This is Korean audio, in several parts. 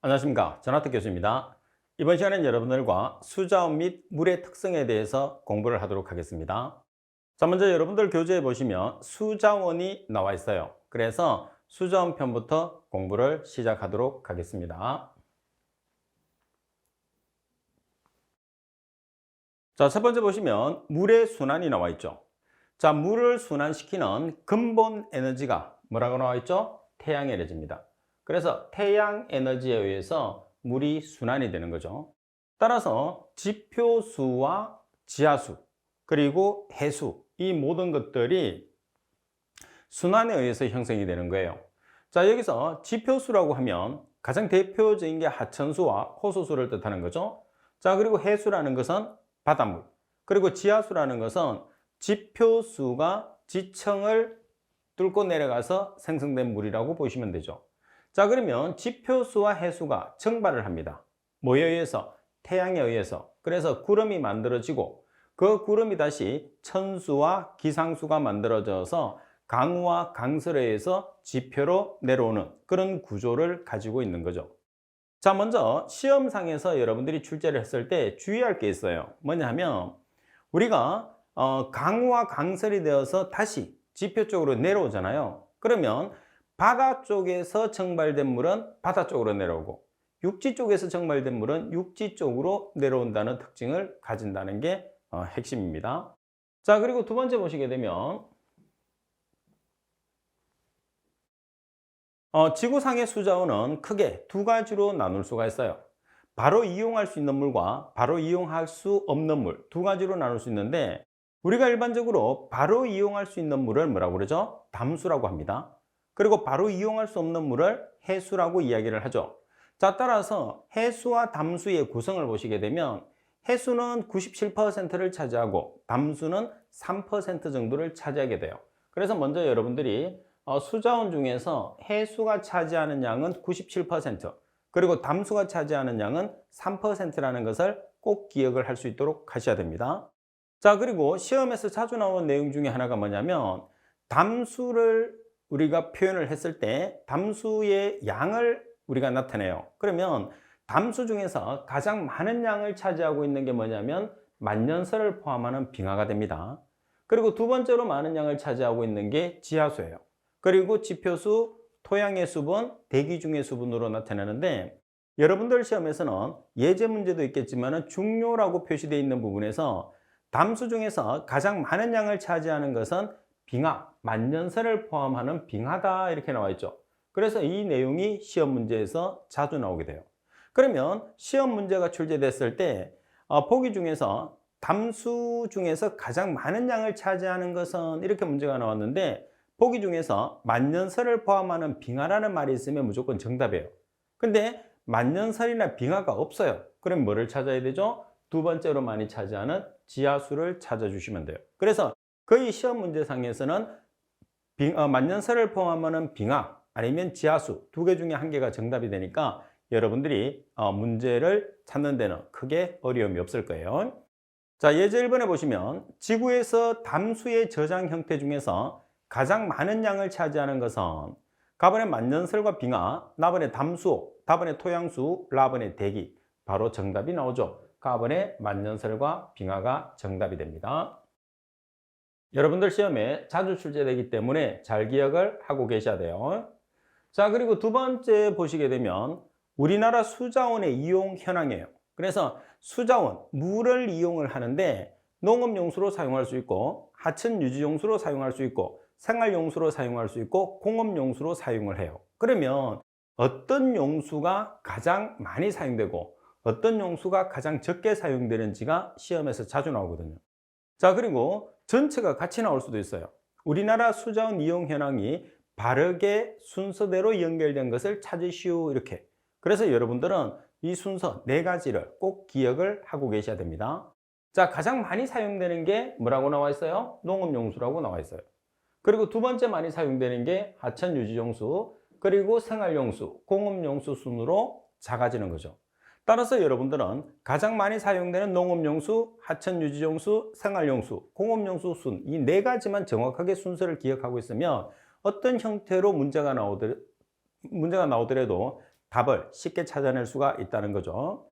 안녕하십니까. 전하특 교수입니다. 이번 시간에는 여러분들과 수자원 및 물의 특성에 대해서 공부를 하도록 하겠습니다. 자, 먼저 여러분들 교재에 보시면 수자원이 나와 있어요. 그래서 수자원 편부터 공부를 시작하도록 하겠습니다. 자, 첫 번째 보시면 물의 순환이 나와 있죠. 자, 물을 순환시키는 근본 에너지가 뭐라고 나와 있죠? 태양 에너지입니다. 그래서 태양 에너지에 의해서 물이 순환이 되는 거죠. 따라서 지표수와 지하수 그리고 해수 이 모든 것들이 순환에 의해서 형성이 되는 거예요. 자, 여기서 지표수라고 하면 가장 대표적인 게 하천수와 호수수를 뜻하는 거죠. 자, 그리고 해수라는 것은 바닷물, 그리고 지하수라는 것은 지표수가 지층을 뚫고 내려가서 생성된 물이라고 보시면 되죠. 자, 그러면 지표수와 해수가 증발을 합니다. 뭐에 의해서? 태양에 의해서. 그래서 구름이 만들어지고 그 구름이 다시 천수와 기상수가 만들어져서 강우와 강설에 의해서 지표로 내려오는 그런 구조를 가지고 있는 거죠. 자, 먼저 시험상에서 여러분들이 출제를 했을 때 주의할 게 있어요. 뭐냐 하면 우리가 강우와 강설이 되어서 다시 지표 쪽으로 내려오잖아요. 그러면 바다 쪽에서 증발된 물은 바다 쪽으로 내려오고 육지 쪽에서 증발된 물은 육지 쪽으로 내려온다는 특징을 가진다는 게 핵심입니다. 자, 그리고 두 번째 보시게 되면 지구상의 수자원은 크게 두 가지로 나눌 수가 있어요. 바로 이용할 수 있는 물과 바로 이용할 수 없는 물 두 가지로 나눌 수 있는데 우리가 일반적으로 바로 이용할 수 있는 물을 뭐라고 그러죠? 담수라고 합니다. 그리고 바로 이용할 수 없는 물을 해수라고 이야기를 하죠. 자, 따라서 해수와 담수의 구성을 보시게 되면 해수는 97%를 차지하고 담수는 3% 정도를 차지하게 돼요. 그래서 먼저 여러분들이 수자원 중에서 해수가 차지하는 양은 97%, 그리고 담수가 차지하는 양은 3%라는 것을 꼭 기억을 할 수 있도록 하셔야 됩니다. 자, 그리고 시험에서 자주 나오는 내용 중에 하나가 뭐냐면 담수를 우리가 표현을 했을 때 담수의 양을 우리가 나타내요. 그러면 담수 중에서 가장 많은 양을 차지하고 있는 게 뭐냐면 만년설을 포함하는 빙하가 됩니다. 그리고 두 번째로 많은 양을 차지하고 있는 게 지하수예요. 그리고 지표수, 토양의 수분, 대기 중의 수분으로 나타나는데 여러분들 시험에서는 예제 문제도 있겠지만 중요라고 표시되어 있는 부분에서 담수 중에서 가장 많은 양을 차지하는 것은 빙하, 만년설을 포함하는 빙하다 이렇게 나와 있죠. 그래서 이 내용이 시험 문제에서 자주 나오게 돼요. 그러면 시험 문제가 출제됐을 때 보기 중에서 담수 중에서 가장 많은 양을 차지하는 것은 이렇게 문제가 나왔는데 보기 중에서 만년설을 포함하는 빙하라는 말이 있으면 무조건 정답이에요. 근데 만년설이나 빙하가 없어요. 그럼 뭐를 찾아야 되죠? 두 번째로 많이 차지하는 지하수를 찾아주시면 돼요. 그래서 거의 시험 문제상에서는 만년설을 포함하는 빙하 아니면 지하수 두 개 중에 한 개가 정답이 되니까 여러분들이 문제를 찾는 데는 크게 어려움이 없을 거예요. 자, 예제 1번에 보시면 지구에서 담수의 저장 형태 중에서 가장 많은 양을 차지하는 것은 가번의 만년설과 빙하, 나번의 담수, 다번의 토양수, 라번의 대기. 바로 정답이 나오죠. 가번의 만년설과 빙하가 정답이 됩니다. 여러분들 시험에 자주 출제되기 때문에 잘 기억을 하고 계셔야 돼요. 자, 그리고 두 번째 보시게 되면 우리나라 수자원의 이용 현황이에요. 그래서 수자원, 물을 이용을 하는데 농업용수로 사용할 수 있고 하천 유지용수로 사용할 수 있고 생활용수로 사용할 수 있고 공업용수로 사용을 해요. 그러면 어떤 용수가 가장 많이 사용되고 어떤 용수가 가장 적게 사용되는지가 시험에서 자주 나오거든요. 자, 그리고 전체가 같이 나올 수도 있어요. 우리나라 수자원 이용 현황이 바르게 순서대로 연결된 것을 찾으시오 이렇게. 그래서 여러분들은 이 순서 네 가지를 꼭 기억을 하고 계셔야 됩니다. 자, 가장 많이 사용되는 게 뭐라고 나와 있어요? 농업용수라고 나와 있어요. 그리고 두 번째 많이 사용되는 게 하천 유지용수, 그리고 생활용수, 공업용수 순으로 작아지는 거죠. 따라서 여러분들은 가장 많이 사용되는 농업용수, 하천 유지용수, 생활용수, 공업용수 순 이 네 가지만 정확하게 순서를 기억하고 있으면 어떤 형태로 문제가 나오더라도 답을 쉽게 찾아낼 수가 있다는 거죠.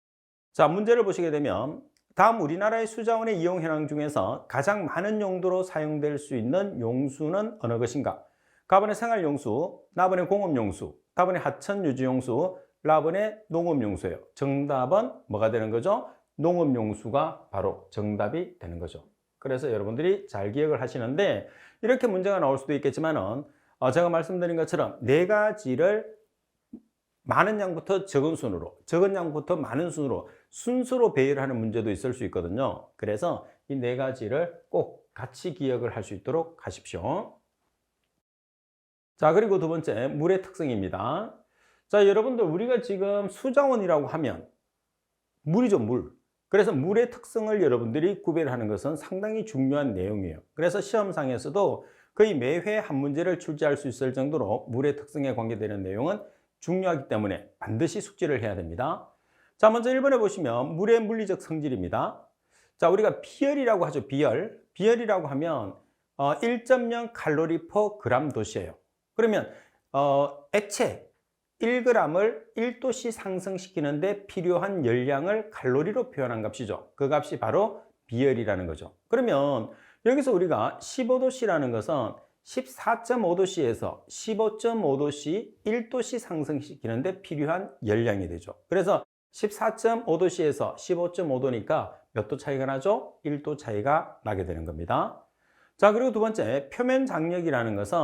자, 문제를 보시게 되면 다음 우리나라의 수자원의 이용 현황 중에서 가장 많은 용도로 사용될 수 있는 용수는 어느 것인가? 가번의 생활용수, 나번의 공업용수, 다번의 하천유지용수, 라번의 농업용수예요. 정답은 뭐가 되는 거죠? 농업용수가 바로 정답이 되는 거죠. 그래서 여러분들이 잘 기억을 하시는데 이렇게 문제가 나올 수도 있겠지만은 제가 말씀드린 것처럼 네 가지를 많은 양부터 적은 순으로, 적은 양부터 많은 순으로 순서로 배열하는 문제도 있을 수 있거든요. 그래서 이 네 가지를 꼭 같이 기억을 할 수 있도록 하십시오. 자, 그리고 두 번째, 물의 특성입니다. 자, 여러분들 우리가 지금 수자원이라고 하면 물이죠, 물. 그래서 물의 특성을 여러분들이 구별하는 것은 상당히 중요한 내용이에요. 그래서 시험상에서도 거의 매회 한 문제를 출제할 수 있을 정도로 물의 특성에 관계되는 내용은 중요하기 때문에 반드시 숙지를 해야 됩니다. 자, 먼저 1번에 보시면 물의 물리적 성질입니다. 자, 우리가 비열이라고 하죠, 비열. 비열이라고 하면 1.0 칼로리 퍼 그램 도시예요. 그러면 액체 1g을 1도씨 상승시키는데 필요한 열량을 칼로리로 표현한 값이죠. 그 값이 바로 비열이라는 거죠. 그러면 여기서 우리가 15도씨라는 것은 14.5도씨에서 15.5도씨 1도씨 상승시키는데 필요한 열량이 되죠. 그래서 14.5도씨에서 15.5도니까 몇 도 차이가 나죠? 1도 차이가 나게 되는 겁니다. 자, 그리고 두 번째, 표면 장력이라는 것은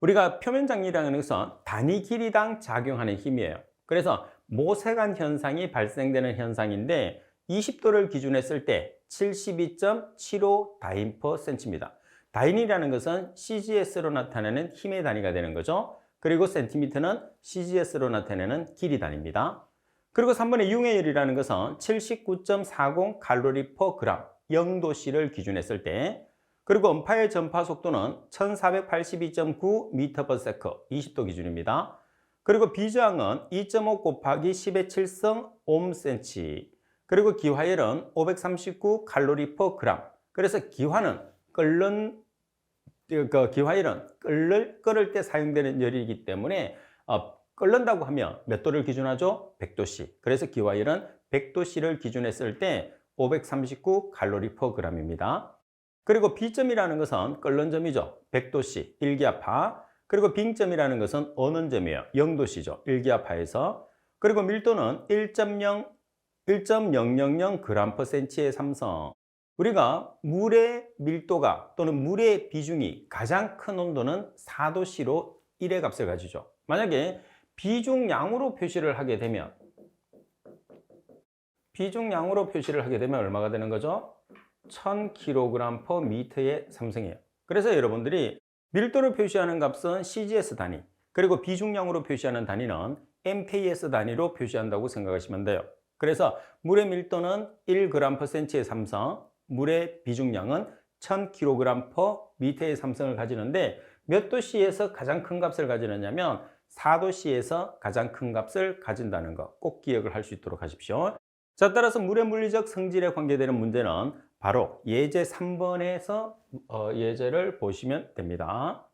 우리가 표면 장력이라는 것은 단위 길이당 작용하는 힘이에요. 그래서 모세관 현상이 발생되는 현상인데 20도를 기준으로 했을 때 72.75 다인 퍼 센치입니다. 다인이라는 것은 CGS로 나타내는 힘의 단위가 되는 거죠. 그리고 센티미터는 CGS로 나타내는 길이 단위입니다. 그리고 3번의 융해열이라는 것은 79.40 칼로리 퍼 그램 0도씨를 기준했을 때, 그리고 음파의 전파 속도는 1482.9 m/s 20도 기준입니다. 그리고 비저항은 2.5 곱하기 10의 7성 옴센치, 그리고 기화열은 539 칼로리 퍼 그램. 그래서 기화는 기화열은 끓을 때 사용되는 열이기 때문에 끓는다고 하면 몇 도를 기준하죠? 100도씨. 그래서 기화열은 100도씨를 기준했을 때 539 칼로리 퍼 그램입니다. 그리고 B점이라는 것은 끓는 점이죠. 100도씨, 일기압파. 그리고 빙점이라는 것은 어는 점이에요. 0도씨죠. 일기압파에서. 그리고 밀도는 1.000 g/cm의 삼성. 우리가 물의 밀도가 또는 물의 비중이 가장 큰 온도는 4도씨로 1의 값을 가지죠. 만약에 비중량으로 표시를 하게 되면 얼마가 되는 거죠? 1000kg/m의 삼성이에요. 그래서 여러분들이 밀도를 표시하는 값은 CGS 단위, 그리고 비중량으로 표시하는 단위는 MKS 단위로 표시한다고 생각하시면 돼요. 그래서 물의 밀도는 1g/cm의 삼성, 물의 비중량은 1000kg/m의 삼성을 가지는데 몇 도씨에서 가장 큰 값을 가지느냐면 4도씨에서 가장 큰 값을 가진다는 거 꼭 기억을 할 수 있도록 하십시오. 자, 따라서 물의 물리적 성질에 관계되는 문제는 바로 예제 3번에서 예제를 보시면 됩니다.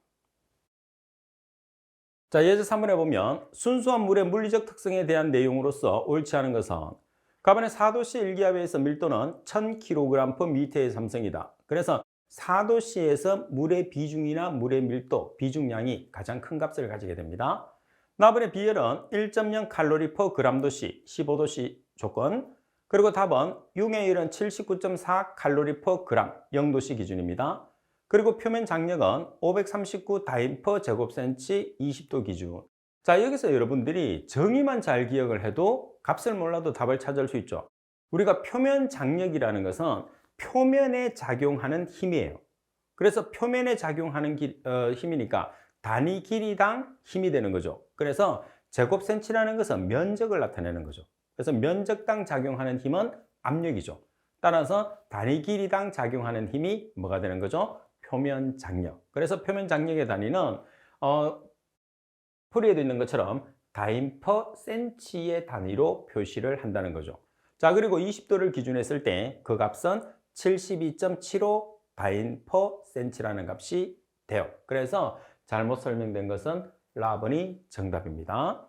자, 예제 3번에 보면 순수한 물의 물리적 특성에 대한 내용으로서 옳지 않은 것은 가번의 4도씨 일기압에서 밀도는 1000kg/m의 삼성이다. 그래서 4도씨에서 물의 비중이나 물의 밀도, 비중량이 가장 큰 값을 가지게 됩니다. 나번의 비열은 1.0 칼로리 퍼 그램도씨, 15도씨 조건. 그리고 답은 융해율은 79.4 칼로리 퍼 그램, 0도씨 기준입니다. 그리고 표면 장력은 539 다인 퍼 제곱센치 20도 기준. 자, 여기서 여러분들이 정의만 잘 기억을 해도 값을 몰라도 답을 찾을 수 있죠. 우리가 표면 장력이라는 것은 표면에 작용하는 힘이에요. 그래서 표면에 작용하는 힘이니까 단위 길이당 힘이 되는 거죠. 그래서 제곱센치라는 것은 면적을 나타내는 거죠. 그래서 면적당 작용하는 힘은 압력이죠. 따라서 단위 길이당 작용하는 힘이 뭐가 되는 거죠? 표면 장력. 그래서 표면 장력의 단위는 풀이에도 있는 것처럼 다인 퍼 센치의 단위로 표시를 한다는 거죠. 자, 그리고 20도를 기준했을 때 그 값은 72.75 다인 퍼 센치라는 값이 돼요. 그래서 잘못 설명된 것은 라번이 정답입니다.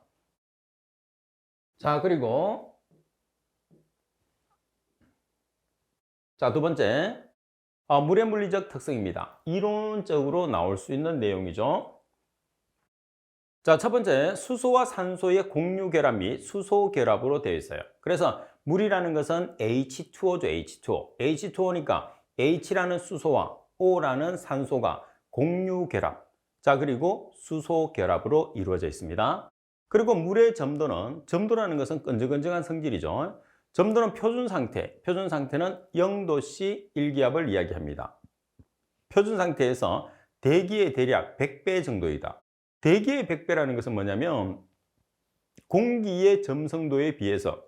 자, 그리고 자, 두 번째. 물의 물리적 특성입니다. 이론적으로 나올 수 있는 내용이죠. 자, 첫 번째, 수소와 산소의 공유 결합 및 수소 결합으로 되어 있어요. 그래서 물이라는 것은 H2O죠, H2O. H2O니까 H라는 수소와 O라는 산소가 공유 결합. 자, 그리고 수소 결합으로 이루어져 있습니다. 그리고 물의 점도라는 것은 끈적끈적한 성질이죠. 점도는 표준 상태는 0도씨 일기압을 이야기합니다. 표준 상태에서 대기의 대략 100배 정도이다. 대기의 100배라는 것은 뭐냐면 공기의 점성도에 비해서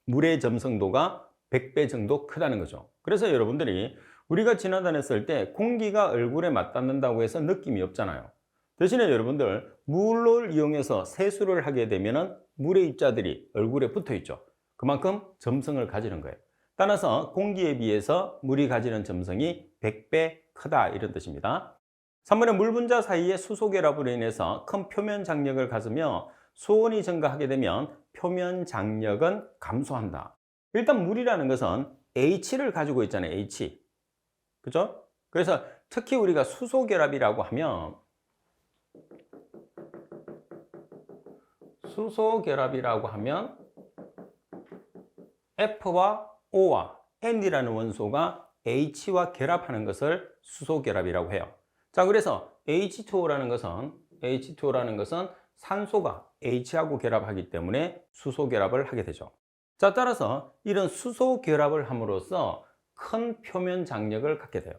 물의 점성도가 100배 정도 크다는 거죠. 그래서 여러분들이 우리가 지나다녔을 때 공기가 얼굴에 맞닿는다고 해서 느낌이 없잖아요. 대신에 여러분들 물을 이용해서 세수를 하게 되면 물의 입자들이 얼굴에 붙어 있죠. 그만큼 점성을 가지는 거예요. 따라서 공기에 비해서 물이 가지는 점성이 100배 크다 이런 뜻입니다. 3번에 물 분자 사이의 수소 결합으로 인해서 큰 표면 장력을 가지며 수온이 증가하게 되면 표면 장력은 감소한다. 일단 물이라는 것은 H를 가지고 있잖아요. H. 그죠? 그래서 특히 우리가 수소 결합이라고 하면 F와 O와 N이라는 원소가 H와 결합하는 것을 수소 결합이라고 해요. 자, 그래서 H2O라는 것은 산소가 H하고 결합하기 때문에 수소 결합을 하게 되죠. 자, 따라서 이런 수소 결합을 함으로써 큰 표면 장력을 갖게 돼요.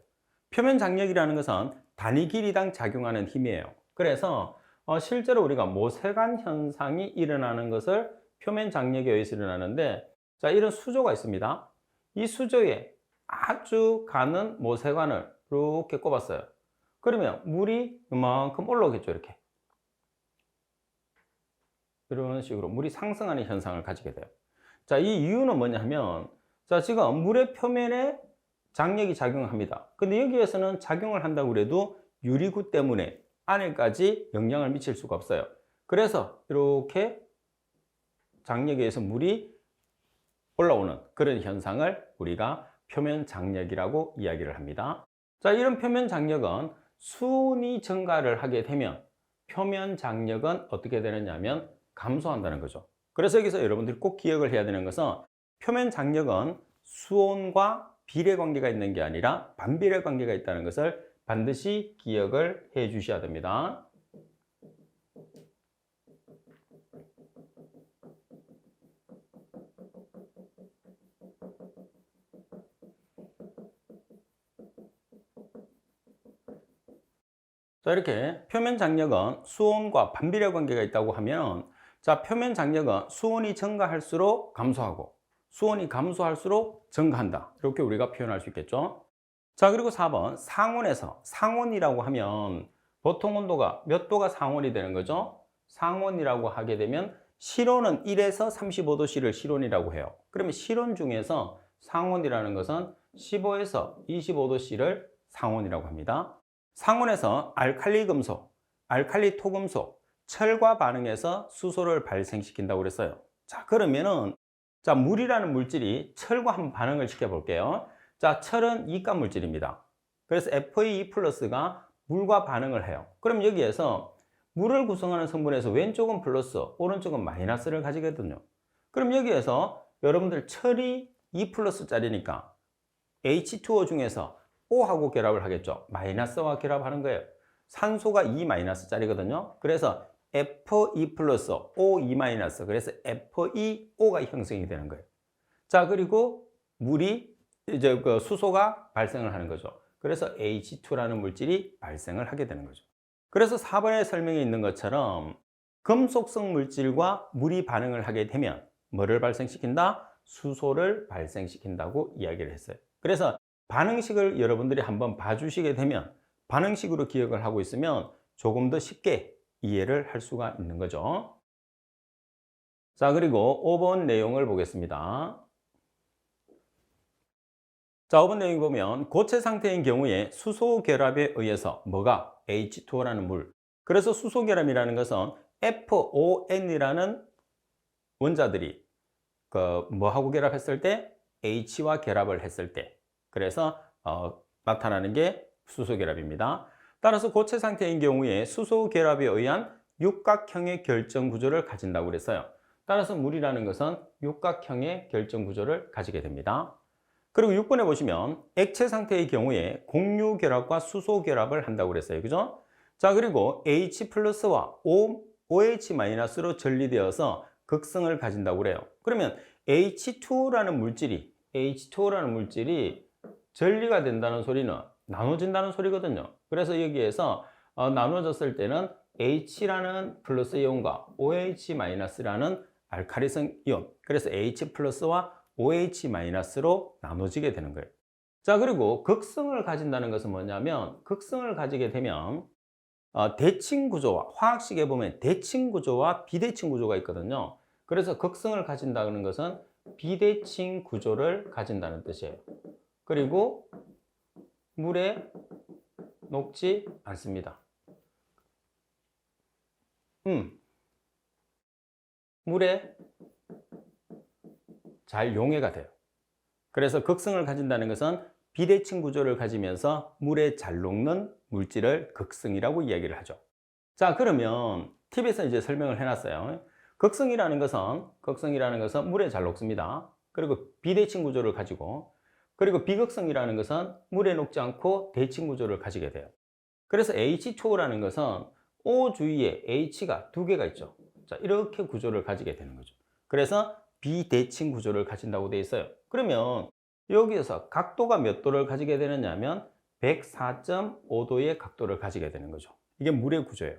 표면 장력이라는 것은 단위 길이당 작용하는 힘이에요. 그래서 실제로 우리가 모세관 현상이 일어나는 것을 표면 장력에 의해서 일어나는데, 자, 이런 수조가 있습니다. 이 수조에 아주 가는 모세관을 이렇게 꼽았어요. 그러면 물이 이만큼 올라오겠죠. 이런 식으로 물이 상승하는 현상을 가지게 돼요. 자, 이 이유는 뭐냐 하면, 자, 지금 물의 표면에 장력이 작용합니다. 근데 여기에서는 작용을 한다고 해도 유리구 때문에 안에까지 영향을 미칠 수가 없어요. 그래서 이렇게 장력에 의해서 물이 올라오는 그런 현상을 우리가 표면 장력이라고 이야기를 합니다. 자, 이런 표면 장력은 수온이 증가를 하게 되면 표면 장력은 어떻게 되느냐 하면 감소한다는 거죠. 그래서 여기서 여러분들이 꼭 기억을 해야 되는 것은 표면 장력은 수온과 비례 관계가 있는 게 아니라 반비례 관계가 있다는 것을 반드시 기억을 해 주셔야 됩니다. 자, 이렇게 표면 장력은 수온과 반비례 관계가 있다고 하면, 자, 표면 장력은 수온이 증가할수록 감소하고 수온이 감소할수록 증가한다. 이렇게 우리가 표현할 수 있겠죠. 자, 그리고 4번 상온이라고 하면 보통 온도가 몇 도가 상온이 되는 거죠? 상온이라고 하게 되면 실온은 1에서 35도씨를 실온이라고 해요. 그러면 실온 중에서 상온이라는 것은 15에서 25도씨를 상온이라고 합니다. 상온에서 알칼리 금속, 알칼리 토금속, 철과 반응해서 수소를 발생시킨다고 그랬어요. 자, 그러면은 자, 물이라는 물질이 철과 한번 반응을 시켜 볼게요. 자, 철은 이가 물질입니다. 그래서 Fe2+가 물과 반응을 해요. 그럼 여기에서 물을 구성하는 성분에서 왼쪽은 플러스, 오른쪽은 마이너스를 가지거든요. 그럼 여기에서 여러분들 철이 2+짜리니까 H2O 중에서 O하고 결합을 하겠죠. 마이너스와 결합하는 거예요. 산소가 2-짜리거든요. 그래서 Fe+, O2-, 그래서 FeO가 형성이 되는 거예요. 자, 그리고 물이 이제 그 수소가 발생을 하는 거죠. 그래서 H2라는 물질이 발생을 하게 되는 거죠. 그래서 4번의 설명에 있는 것처럼 금속성 물질과 물이 반응을 하게 되면 뭐를 발생시킨다? 수소를 발생시킨다고 이야기를 했어요. 그래서 반응식을 여러분들이 한번 봐주시게 되면 반응식으로 기억을 하고 있으면 조금 더 쉽게 이해를 할 수가 있는 거죠. 자, 그리고 5번 내용을 보겠습니다. 자, 5번 내용 보면 고체 상태인 경우에 수소 결합에 의해서 뭐가? H2O라는 물. 그래서 수소 결합이라는 것은 FON이라는 원자들이 뭐하고 결합했을 때? H와 결합을 했을 때. 그래서 나타나는 게 수소 결합입니다. 따라서 고체 상태인 경우에 수소 결합에 의한 육각형의 결정 구조를 가진다고 그랬어요. 따라서 물이라는 것은 육각형의 결정 구조를 가지게 됩니다. 그리고 6번에 보시면 액체 상태의 경우에 공유 결합과 수소 결합을 한다고 그랬어요. 그죠? 자, 그리고 H 플러스와 OH 마이너스로 전리되어서 극성을 가진다고 그래요. 그러면 H2O라는 물질이 전리가 된다는 소리는 나눠진다는 소리거든요. 그래서 여기에서 나눠졌을 때는 H라는 플러스 이온과 OH 마이너스라는 알카리성 이온, 그래서 H 플러스와 OH 마이너스로 나눠지게 되는 거예요. 자, 그리고 극성을 가진다는 것은 뭐냐면, 극성을 가지게 되면 대칭 구조와, 화학식에 보면 대칭 구조와 비대칭 구조가 있거든요. 그래서 극성을 가진다는 것은 비대칭 구조를 가진다는 뜻이에요. 그리고 물에 녹지 않습니다. 물에 잘 용해가 돼요. 그래서 극성을 가진다는 것은 비대칭 구조를 가지면서 물에 잘 녹는 물질을 극성이라고 이야기를 하죠. 자, 그러면 팁에서 이제 설명을 해놨어요. 극성이라는 것은 물에 잘 녹습니다. 그리고 비대칭 구조를 가지고, 그리고 비극성이라는 것은 물에 녹지 않고 대칭 구조를 가지게 돼요. 그래서 H2O라는 것은 O 주위에 H가 두 개가 있죠. 자, 이렇게 구조를 가지게 되는 거죠. 그래서 비대칭 구조를 가진다고 되어 있어요. 그러면 여기에서 각도가 몇 도를 가지게 되느냐 하면 104.5도의 각도를 가지게 되는 거죠. 이게 물의 구조예요.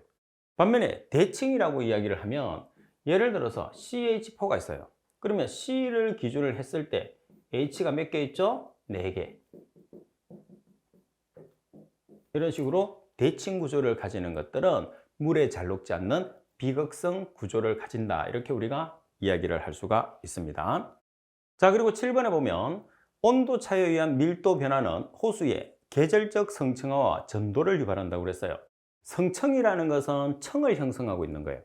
반면에 대칭이라고 이야기를 하면, 예를 들어서 CH4가 있어요. 그러면 C를 기준을 했을 때 H가 몇 개 있죠? 4개. 이런 식으로 대칭 구조를 가지는 것들은 물에 잘 녹지 않는 비극성 구조를 가진다, 이렇게 우리가 이야기를 할 수가 있습니다. 자, 그리고 7번에 보면 온도 차에 의한 밀도 변화는 호수의 계절적 성층화와 전도를 유발한다고 그랬어요. 성층이라는 것은 층을 형성하고 있는 거예요.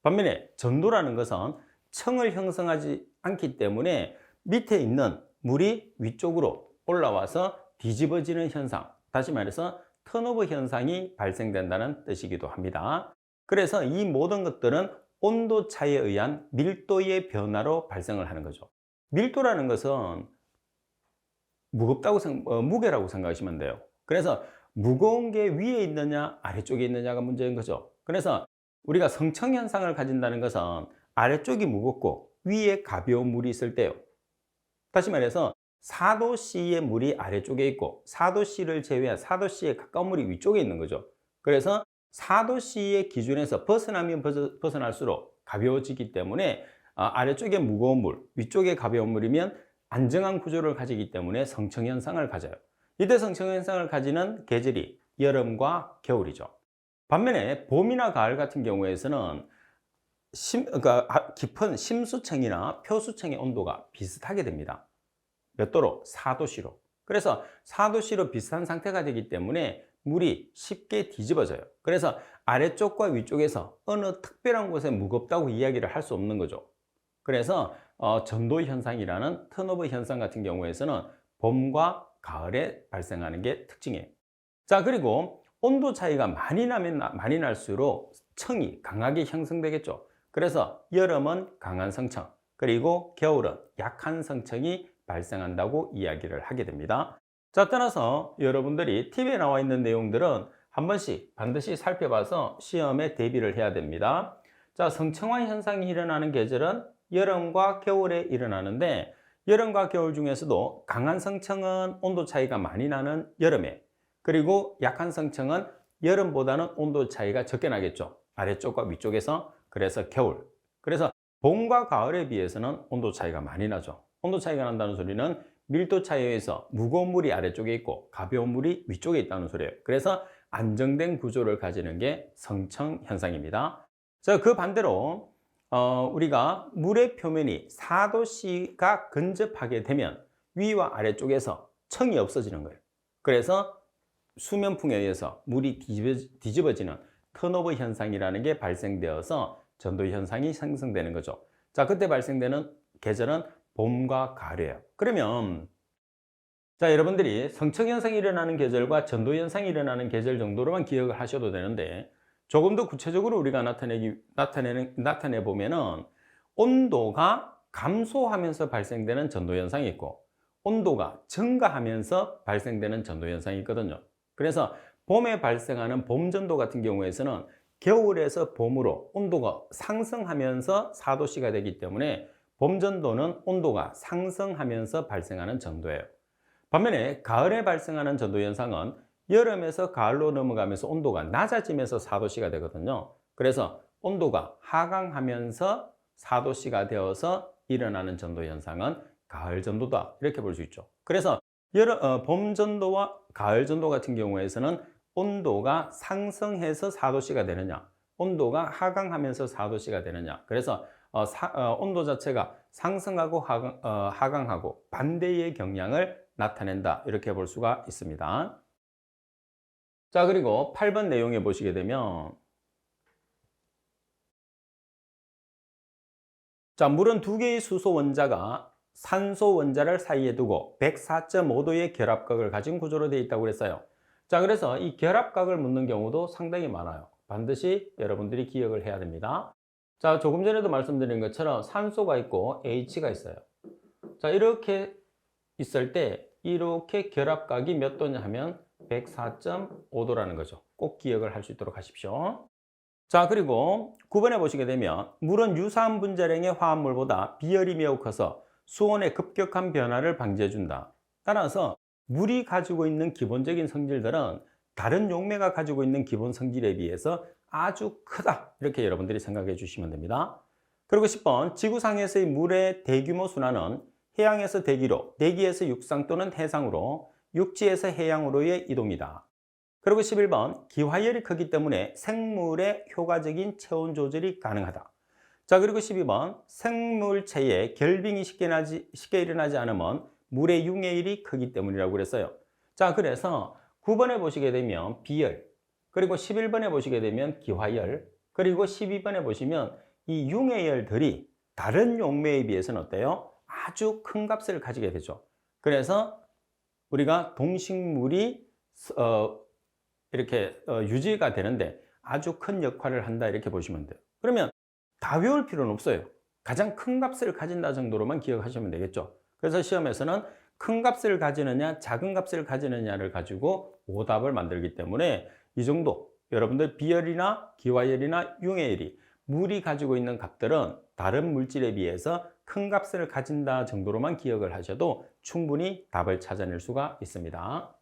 반면에 전도라는 것은 층을 형성하지 않기 때문에 밑에 있는 물이 위쪽으로 올라와서 뒤집어지는 현상, 다시 말해서 턴오버 현상이 발생된다는 뜻이기도 합니다. 그래서 이 모든 것들은 온도 차에 의한 밀도의 변화로 발생을 하는 거죠. 밀도라는 것은 무게라고 생각하시면 돼요. 그래서 무거운 게 위에 있느냐 아래쪽에 있느냐가 문제인 거죠. 그래서 우리가 성층 현상을 가진다는 것은 아래쪽이 무겁고 위에 가벼운 물이 있을 때요. 다시 말해서 4도C의 물이 아래쪽에 있고 4도C를 제외한 4도C에 가까운 물이 위쪽에 있는 거죠. 그래서 4도C의 기준에서 벗어나면 벗어날수록 가벼워지기 때문에 아래쪽에 무거운 물, 위쪽에 가벼운 물이면 안정한 구조를 가지기 때문에 성층 현상을 가져요. 이때 성층 현상을 가지는 계절이 여름과 겨울이죠. 반면에 봄이나 가을 같은 경우에서는 그러니까 깊은 심수층이나 표수층의 온도가 비슷하게 됩니다. 몇 도로? 4도씨로. 그래서 4도씨로 비슷한 상태가 되기 때문에 물이 쉽게 뒤집어져요. 그래서 아래쪽과 위쪽에서 어느 특별한 곳에 무겁다고 이야기를 할 수 없는 거죠. 그래서 전도 현상이라는 턴오버 현상 같은 경우에서는 봄과 가을에 발생하는 게 특징이에요. 자, 그리고 온도 차이가 많이 날수록 층이 강하게 형성되겠죠. 그래서 여름은 강한 성층, 그리고 겨울은 약한 성층이 발생한다고 이야기를 하게 됩니다. 자, 따라서 여러분들이 팁에 나와 있는 내용들은 한 번씩 반드시 살펴봐서 시험에 대비를 해야 됩니다. 자, 성층화 현상이 일어나는 계절은 여름과 겨울에 일어나는데, 여름과 겨울 중에서도 강한 성층은 온도 차이가 많이 나는 여름에, 그리고 약한 성층은 여름보다는 온도 차이가 적게 나겠죠. 아래쪽과 위쪽에서. 그래서 겨울. 그래서 봄과 가을에 비해서는 온도 차이가 많이 나죠. 온도 차이가 난다는 소리는 밀도 차이에 의해서 무거운 물이 아래쪽에 있고 가벼운 물이 위쪽에 있다는 소리예요. 그래서 안정된 구조를 가지는 게 성층 현상입니다. 자, 그 반대로 우리가 물의 표면이 4도씨가 근접하게 되면 위와 아래쪽에서 층이 없어지는 거예요. 그래서 수면풍에 의해서 물이 뒤집어지는 턴오버 현상이라는 게 발생되어서 전도 현상이 생성되는 거죠. 자, 그때 발생되는 계절은 봄과 가을이에요. 그러면 자, 여러분들이 성층현상이 일어나는 계절과 전도현상이 일어나는 계절 정도로만 기억을 하셔도 되는데 조금 더 구체적으로 우리가 나타내 보면은 온도가 감소하면서 발생되는 전도현상이 있고 온도가 증가하면서 발생되는 전도현상이 있거든요. 그래서 봄에 발생하는 봄전도 같은 경우에서는 겨울에서 봄으로 온도가 상승하면서 4도씨가 되기 때문에 봄전도는 온도가 상승하면서 발생하는 전도예요. 반면에 가을에 발생하는 전도 현상은 여름에서 가을로 넘어가면서 온도가 낮아지면서 4도씨가 되거든요. 그래서 온도가 하강하면서 4도씨가 되어서 일어나는 전도 현상은 가을 전도다, 이렇게 볼 수 있죠. 그래서 봄 전도와 가을 전도 같은 경우에서는 온도가 상승해서 4도씨가 되느냐, 온도가 하강하면서 4도씨가 되느냐. 그래서 온도 자체가 상승하고 하강하고 반대의 경향을 나타낸다, 이렇게 볼 수가 있습니다. 자, 그리고 8번 내용에 보시게 되면 자, 물은 두 개의 수소 원자가 산소 원자를 사이에 두고 104.5도의 결합각을 가진 구조로 되어 있다고 그랬어요. 자, 그래서 이 결합각을 묻는 경우도 상당히 많아요. 반드시 여러분들이 기억을 해야 됩니다. 자, 조금 전에도 말씀드린 것처럼 산소가 있고 H가 있어요. 자, 이렇게 있을 때 이렇게 결합각이 몇 도냐 하면 104.5도라는 거죠. 꼭 기억을 할 수 있도록 하십시오. 자, 그리고 9번에 보시게 되면 물은 유사한 분자량의 화합물보다 비열이 매우 커서 수온의 급격한 변화를 방지해 준다. 따라서 물이 가지고 있는 기본적인 성질들은 다른 용매가 가지고 있는 기본 성질에 비해서 아주 크다, 이렇게 여러분들이 생각해 주시면 됩니다. 그리고 10번 지구상에서의 물의 대규모 순환은 해양에서 대기로, 대기에서 육상 또는 해상으로, 육지에서 해양으로의 이동이다. 그리고 11번 기화열이 크기 때문에 생물의 효과적인 체온 조절이 가능하다. 자, 그리고 12번 생물체에 결빙이 쉽게 일어나지 않으면 물의 융해율이 크기 때문이라고 그랬어요. 자, 그래서 9번에 보시게 되면 비열, 그리고 11번에 보시게 되면 기화열, 그리고 12번에 보시면 이 융해열들이 다른 용매에 비해서는 어때요? 아주 큰 값을 가지게 되죠. 그래서 우리가 동식물이 이렇게 유지가 되는데 아주 큰 역할을 한다, 이렇게 보시면 돼요. 그러면 다 외울 필요는 없어요. 가장 큰 값을 가진다 정도로만 기억하시면 되겠죠. 그래서 시험에서는 큰 값을 가지느냐 작은 값을 가지느냐를 가지고 오답을 만들기 때문에 이 정도 여러분들 비열이나 기화열이나 융해열이 물이 가지고 있는 값들은 다른 물질에 비해서 큰 값을 가진다 정도로만 기억을 하셔도 충분히 답을 찾아낼 수가 있습니다.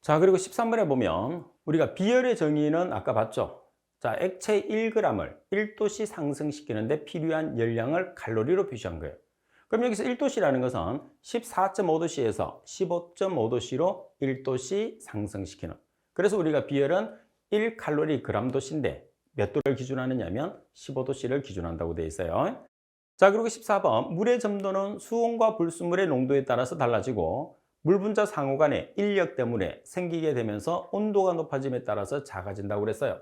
자, 그리고 13번에 보면 우리가 비열의 정의는 아까 봤죠. 자, 액체 1g을 1도씨 상승시키는데 필요한 열량을 칼로리로 표시한 거예요. 그럼 여기서 1도씨라는 것은 14.5도씨에서 15.5도씨로 1도씨 상승시키는. 그래서 우리가 비열은 1칼로리 g도씨인데 몇 도를 기준하느냐면 15도씨를 기준한다고 되어 있어요. 자, 그리고 14번 물의 점도는 수온과 불순물의 농도에 따라서 달라지고 물 분자 상호 간의 인력 때문에 생기게 되면서 온도가 높아짐에 따라서 작아진다고 그랬어요.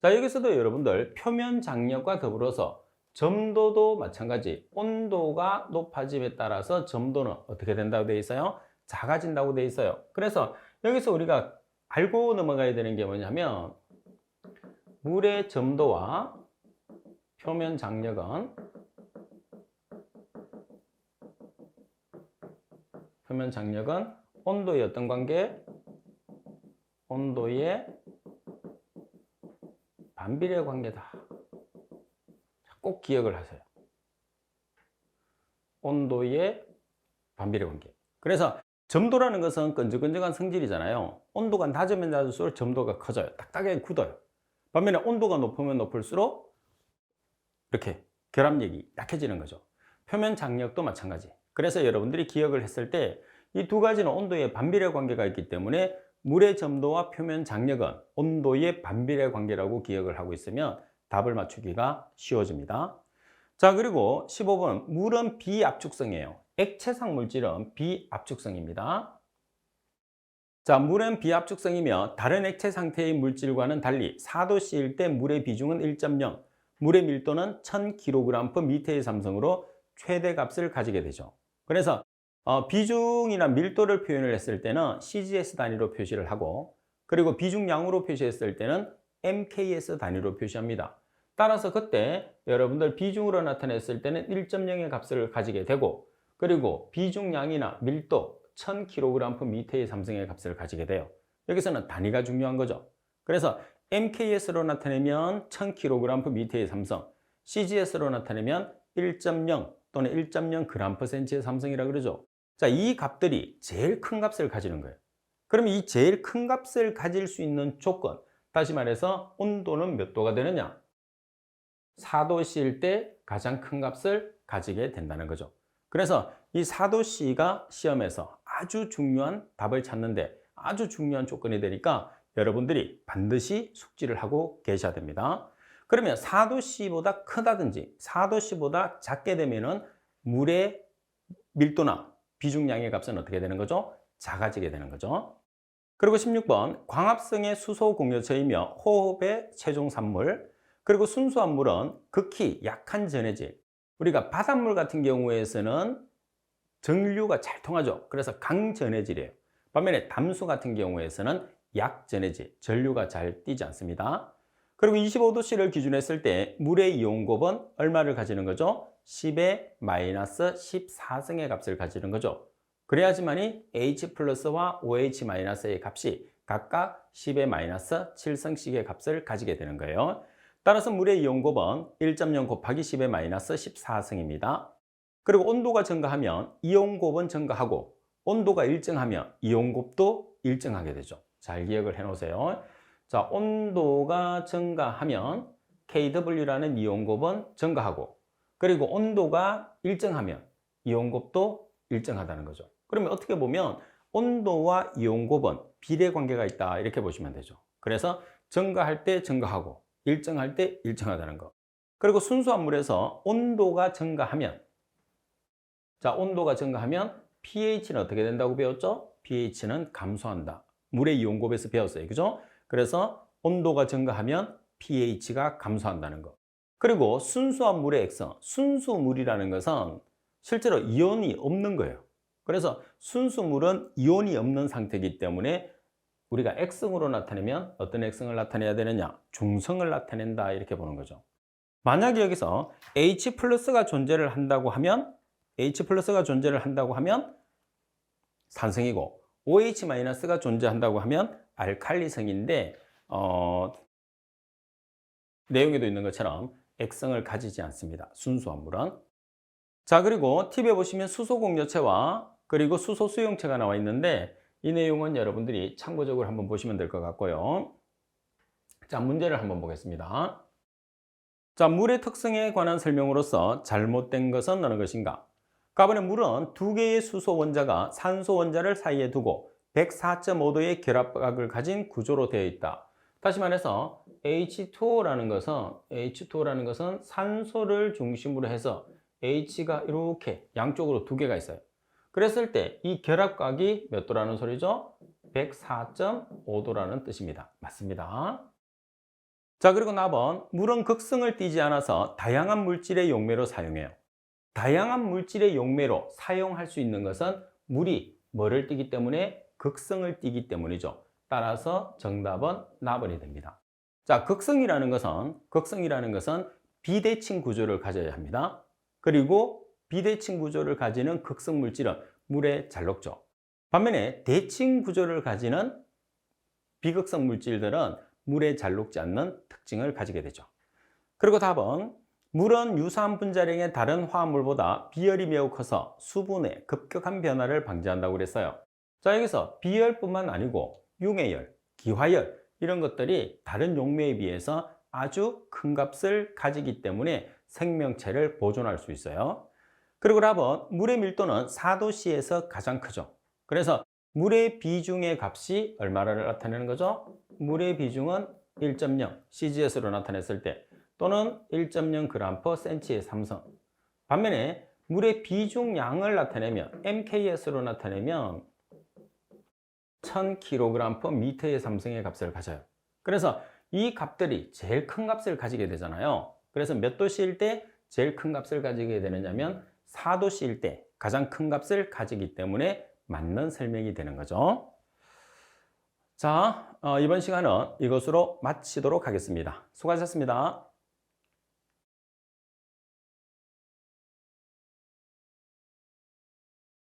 자, 여기서도 여러분들 표면 장력과 더불어서 점도도 마찬가지, 온도가 높아짐에 따라서 점도는 어떻게 된다고 되어 있어요? 작아진다고 되어 있어요. 그래서 여기서 우리가 알고 넘어가야 되는 게 뭐냐면 물의 점도와 표면 장력은 온도의 어떤 관계? 온도의 반비례 관계다. 꼭 기억을 하세요. 온도의 반비례 관계. 그래서 점도라는 것은 끈적끈적한 성질이잖아요. 온도가 낮으면 낮을수록 점도가 커져요. 딱딱하게 굳어요. 반면에 온도가 높으면 높을수록 이렇게 결합력이 약해지는 거죠. 표면 장력도 마찬가지. 그래서 여러분들이 기억을 했을 때 이 두 가지는 온도의 반비례 관계가 있기 때문에 물의 점도와 표면 장력은 온도의 반비례 관계라고 기억을 하고 있으면 답을 맞추기가 쉬워집니다. 자, 그리고 15번 물은 비압축성이에요. 액체상 물질은 비압축성입니다. 자, 물은 비압축성이며 다른 액체 상태의 물질과는 달리 4도씨일 때 물의 비중은 1.0, 물의 밀도는 1000kg/m의 삼성으로 최대 값을 가지게 되죠. 그래서 비중이나 밀도를 표현을 했을 때는 CGS 단위로 표시를 하고, 그리고 비중량으로 표시했을 때는 MKS 단위로 표시합니다. 따라서 그때 여러분들 비중으로 나타냈을 때는 1.0의 값을 가지게 되고, 그리고 비중량이나 밀도 1000kg/m의 삼성의 값을 가지게 돼요. 여기서는 단위가 중요한 거죠. 그래서 MKS로 나타내면 1000kg/m의 삼성, CGS로 나타내면 1.0 또는 1.0g/cm의 삼성이라고 그러죠. 자, 이 값들이 제일 큰 값을 가지는 거예요. 그럼 이 제일 큰 값을 가질 수 있는 조건, 다시 말해서 온도는 몇 도가 되느냐? 4도씨일 때 가장 큰 값을 가지게 된다는 거죠. 그래서 이 4도씨가 시험에서 아주 중요한 답을 찾는데 아주 중요한 조건이 되니까 여러분들이 반드시 숙지를 하고 계셔야 됩니다. 그러면 4도씨보다 크다든지 4도씨보다 작게 되면은 물의 밀도나 비중량의 값은 어떻게 되는 거죠? 작아지게 되는 거죠. 그리고 16번, 광합성의 수소 공유체이며 호흡의 최종 산물. 그리고 순수한 물은 극히 약한 전해질. 우리가 바닷물 같은 경우에서는 전류가 잘 통하죠. 그래서 강전해질이에요. 반면에 담수 같은 경우에서는 약전해질, 전류가 잘 뛰지 않습니다. 그리고 25도씨를 기준했을 때 물의 이온곱은 얼마를 가지는 거죠? 10의 마이너스 14승의 값을 가지는 거죠. 그래야지만이 H 플러스와 OH 마이너스의 값이 각각 10의 마이너스 7승씩의 값을 가지게 되는 거예요. 따라서 물의 이온곱은 1.0 곱하기 10의 마이너스 14승입니다. 그리고 온도가 증가하면 이온곱은 증가하고, 온도가 일정하면 이온곱도 일정하게 되죠. 잘 기억을 해 놓으세요. 자, 온도가 증가하면 KW라는 이온곱은 증가하고, 그리고 온도가 일정하면 이온곱도 일정하다는 거죠. 그러면 어떻게 보면 온도와 이온곱은 비례 관계가 있다, 이렇게 보시면 되죠. 그래서 증가할 때 증가하고 일정할 때 일정하다는 거. 그리고 순수한 물에서 온도가 증가하면, 자, 온도가 증가하면 pH는 어떻게 된다고 배웠죠? pH는 감소한다. 물의 이온곱에서 배웠어요. 그죠? 그래서 온도가 증가하면 pH가 감소한다는 거. 그리고 순수한 물의 액성, 순수물이라는 것은 실제로 이온이 없는 거예요. 그래서 순수물은 이온이 없는 상태이기 때문에 우리가 액성으로 나타내면 어떤 액성을 나타내야 되느냐? 중성을 나타낸다, 이렇게 보는 거죠. 만약에 여기서 H 플러스가 존재를 한다고 하면 산성이고, OH 마이너스가 존재한다고 하면 알칼리성인데, 내용에도 있는 것처럼 액성을 가지지 않습니다. 순수한 물은. 자, 그리고 팁에 보시면 수소 공유체와 그리고 수소 수용체가 나와 있는데, 이 내용은 여러분들이 참고적으로 한번 보시면 될 것 같고요. 자, 문제를 한번 보겠습니다. 자, 물의 특성에 관한 설명으로서 잘못된 것은 어느 것인가? 가번에 물은 두 개의 수소 원자가 산소 원자를 사이에 두고 104.5도의 결합각을 가진 구조로 되어 있다. 다시 말해서 H2O라는 것은 산소를 중심으로 해서 H가 이렇게 양쪽으로 두 개가 있어요. 그랬을 때 이 결합각이 몇 도라는 소리죠? 104.5도라는 뜻입니다. 맞습니다. 자, 그리고 4번, 물은 극성을 띠지 않아서 다양한 물질의 용매로 사용해요. 다양한 물질의 용매로 사용할 수 있는 것은 물이 뭐를 띠기 때문에? 극성을 띠기 때문이죠. 따라서 정답은 4번이 됩니다. 자, 극성이라는 것은 비대칭 구조를 가져야 합니다. 그리고 비대칭 구조를 가지는 극성 물질은 물에 잘 녹죠. 반면에 대칭 구조를 가지는 비극성 물질들은 물에 잘 녹지 않는 특징을 가지게 되죠. 그리고 답은 물은 유사한 분자량의 다른 화합물보다 비열이 매우 커서 수분의 급격한 변화를 방지한다고 그랬어요. 자, 여기서 비열뿐만 아니고 융해열, 기화열 이런 것들이 다른 용매에 비해서 아주 큰 값을 가지기 때문에 생명체를 보존할 수 있어요. 그리고 답은 물의 밀도는 4도씨에서 가장 크죠. 그래서 물의 비중의 값이 얼마를 나타내는 거죠? 물의 비중은 1.0, CGS로 나타냈을 때 또는 1.0g/cm의 삼성. 반면에 물의 비중량을 나타내면 MKS로 나타내면 1000kg/m의 삼성의 값을 가져요. 그래서 이 값들이 제일 큰 값을 가지게 되잖아요. 그래서 몇 도씨일 때 제일 큰 값을 가지게 되느냐면 4도씨일 때 가장 큰 값을 가지기 때문에 맞는 설명이 되는 거죠. 자, 이번 시간은 이것으로 마치도록 하겠습니다. 수고하셨습니다.